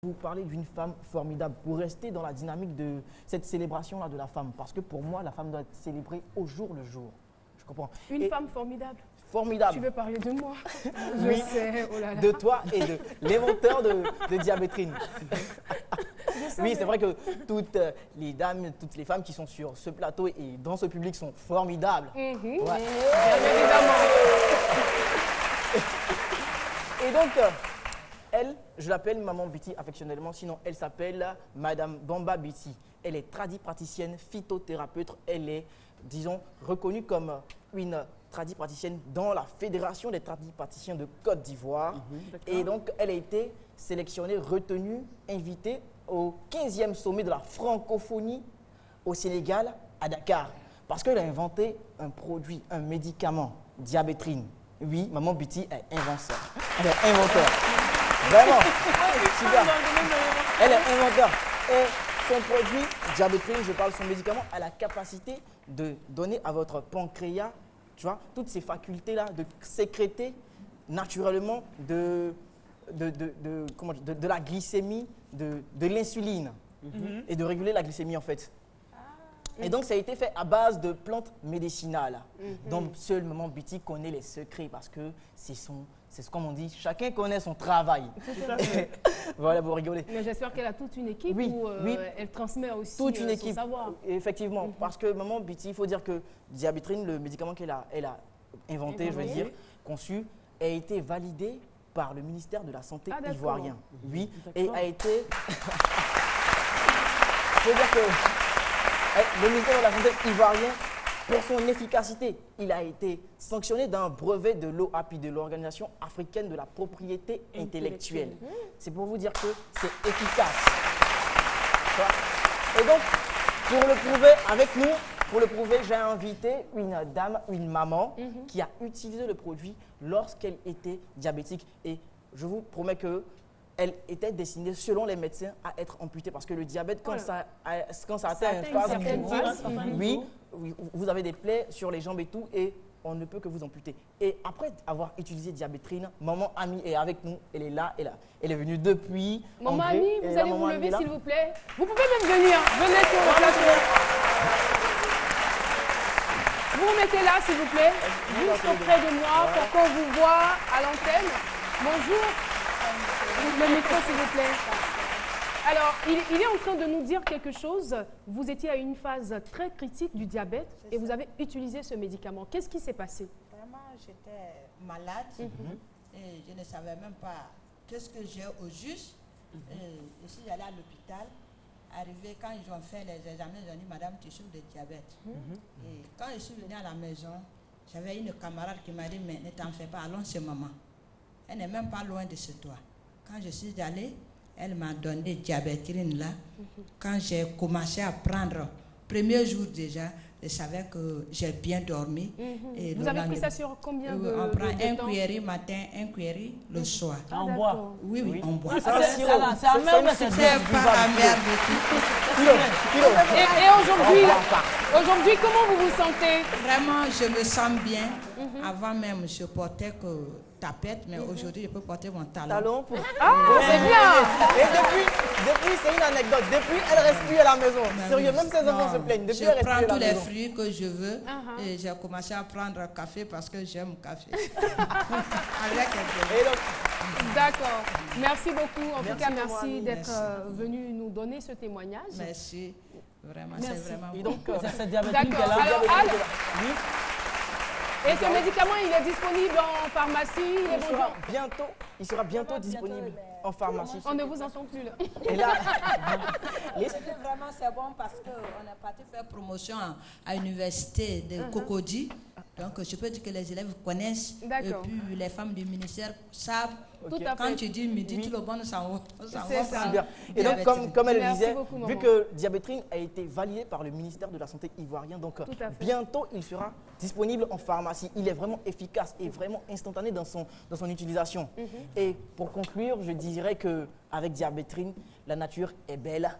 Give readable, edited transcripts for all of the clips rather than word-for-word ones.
Vous parlez d'une femme formidable pour rester dans la dynamique de cette célébration-là de la femme. Parce que pour moi, la femme doit être célébrée au jour le jour. Je comprends. Une femme formidable. Formidable. Tu veux parler de moi? Oui, Je sais, oh là là. de toi et de l'inventeur de Diabétrine. Oui, c'est vrai que toutes les dames, toutes les femmes qui sont sur ce plateau et dans ce public sont formidables. Ouais. Bien évidemment. Et donc, elle, je l'appelle Maman Biti affectionnellement, sinon elle s'appelle Madame Bamba Biti. Elle est tradipraticienne, phytothérapeute. Elle est, disons, reconnue comme une tradipraticienne dans la Fédération des tradipraticiens de Côte d'Ivoire. Et donc, elle a été sélectionnée, retenue, invitée au 15e sommet de la francophonie au Sénégal, à Dakar. Parce qu'elle a inventé un produit, un médicament, Diabétrine. Oui, Maman Biti est inventeur. Elle est inventeur. Vraiment. Super. Elle est inventeur. Et son produit, Diabétrine, je parle de son médicament, a la capacité de donner à votre pancréas, tu vois, toutes ces facultés-là, de sécréter naturellement de la glycémie, de l'insuline et de réguler la glycémie en fait. Et donc, ça a été fait à base de plantes médicinales. Donc, seul Maman Biti connaît les secrets parce que c'est comme on dit, chacun connaît son travail. Voilà, vous rigolez. Mais j'espère qu'elle a toute une équipe où elle transmet aussi toute une équipe, son savoir. Effectivement, parce que Maman Biti, il faut dire que Diabétrine, le médicament qu'elle a inventé, je veux dire, conçu, a été validé par le ministère de la Santé ivoirien. Oui, et a été... Il faut dire que le ministère de la Santé ivoirien, pour son efficacité, il a été sanctionné d'un brevet de l'OAPI, de l'Organisation africaine de la propriété intellectuelle. C'est pour vous dire que c'est efficace. Et donc, pour le prouver avec nous, j'ai invité une dame, une maman, qui a utilisé le produit lorsqu'elle était diabétique. Et je vous promets que elle était destinée, selon les médecins, à être amputée. Parce que le diabète, quand ça atteint une phase oui, vous avez des plaies sur les jambes et tout, et on ne peut que vous amputer. Et après avoir utilisé Diabétrine, Maman Ami est avec nous, elle est là, elle est venue depuis. Maman Ami, vous allez vous lever s'il vous plaît. Vous pouvez même venir, venez sur le plateau. Vous vous mettez là s'il vous plaît, juste auprès de moi pour qu'on vous voit à l'antenne. Bonjour. Le micro, s'il vous plaît. Alors, il est en train de nous dire quelque chose. Vous étiez à une phase très critique du diabète et vous avez utilisé ce médicament. Qu'est-ce qui s'est passé? Vraiment, j'étais malade et je ne savais même pas qu'est-ce que j'ai au juste. Je suis allée à l'hôpital. Arrivé, quand ils ont fait les examens, ils ont dit, Madame, tu souffres de diabète. Et quand je suis venue à la maison, j'avais une camarade qui m'a dit, mais ne t'en fais pas, allons chez maman. Elle n'est même pas loin de chez toi. Quand je suis allée, elle m'a donné Diabétrine là. Quand j'ai commencé à prendre, premier jour déjà, je savais que j'ai bien dormi. Et vous avez pris ça sur combien de temps? On prend un cuillerée matin, un cuillerée le soir. On boit? Oui, on boit. C'est amer, mais c'est pas amer du tout. Et aujourd'hui, comment vous vous sentez? Vraiment, je me sens bien. Avant même, je portais que tapette, mais aujourd'hui, je peux porter mon talon. C'est bien. Et depuis, c'est une anecdote. Depuis, elle reste plus à la maison. Sérieux, même ses enfants se plaignent. Depuis, elle reste plus à la maison. Je prends tous les fruits que je veux et j'ai commencé à prendre café parce que j'aime le café. D'accord. Merci beaucoup. En tout cas, merci d'être venu nous donner ce témoignage. Merci. Vraiment, c'est vraiment Et donc, c'est diabétique qu'elle a. Et ce médicament, il est disponible en pharmacie. Il sera bientôt disponible en pharmacie. On ne vous entend plus là. Et là, vraiment c'est bon parce qu'on est parti faire promotion à l'université de Cocody. Donc je peux dire que les élèves connaissent et puis les femmes du ministère savent. Quand tu dis midi, tout le monde s'en va. C'est bien. Et donc, comme elle le disait, vu que Diabétrine a été validé par le ministère de la Santé ivoirien, donc bientôt il sera disponible en pharmacie. Il est vraiment efficace et vraiment instantané dans son utilisation. Et pour conclure, je dirais qu'avec Diabétrine, la nature est belle,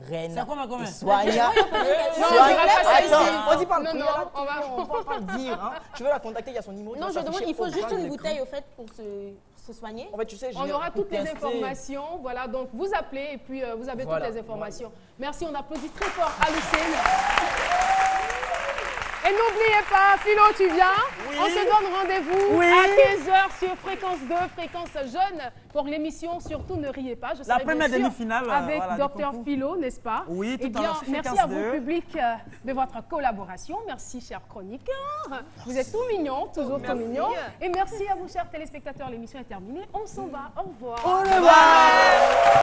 reine C'est combien? et Sonia. Non, on dira pas ça ici. Attends, on dit pas le Non, prix, non, là, on va- peut pas le dire. Hein. Tu veux la contacter, il y a son numéro. Non, qui je va demande, s'afficher il faut au juste grand une écran. bouteille au fait pour se soigner. En fait, tu sais, On aura toutes les tester. informations. Voilà, donc vous appelez et puis vous avez Voilà. toutes les informations. Merci, on applaudit très fort à Lucène. Et n'oubliez pas, Philo, tu viens. On se donne rendez-vous à 15h sur Fréquence 2, Fréquence Jeune, pour l'émission Surtout ne riez pas. Je serai première bien sûr demi-finale, avec voilà, du Docteur concours. Philo, n'est-ce pas? Oui, tout Eh à bien, l'heure sur merci Fréquence à vous, 2. public, de votre collaboration. Merci, chers chroniqueurs. Vous êtes tout mignons, toujours tout mignons. Et merci à vous, chers téléspectateurs. L'émission est terminée. On s'en va. Au revoir. Au revoir.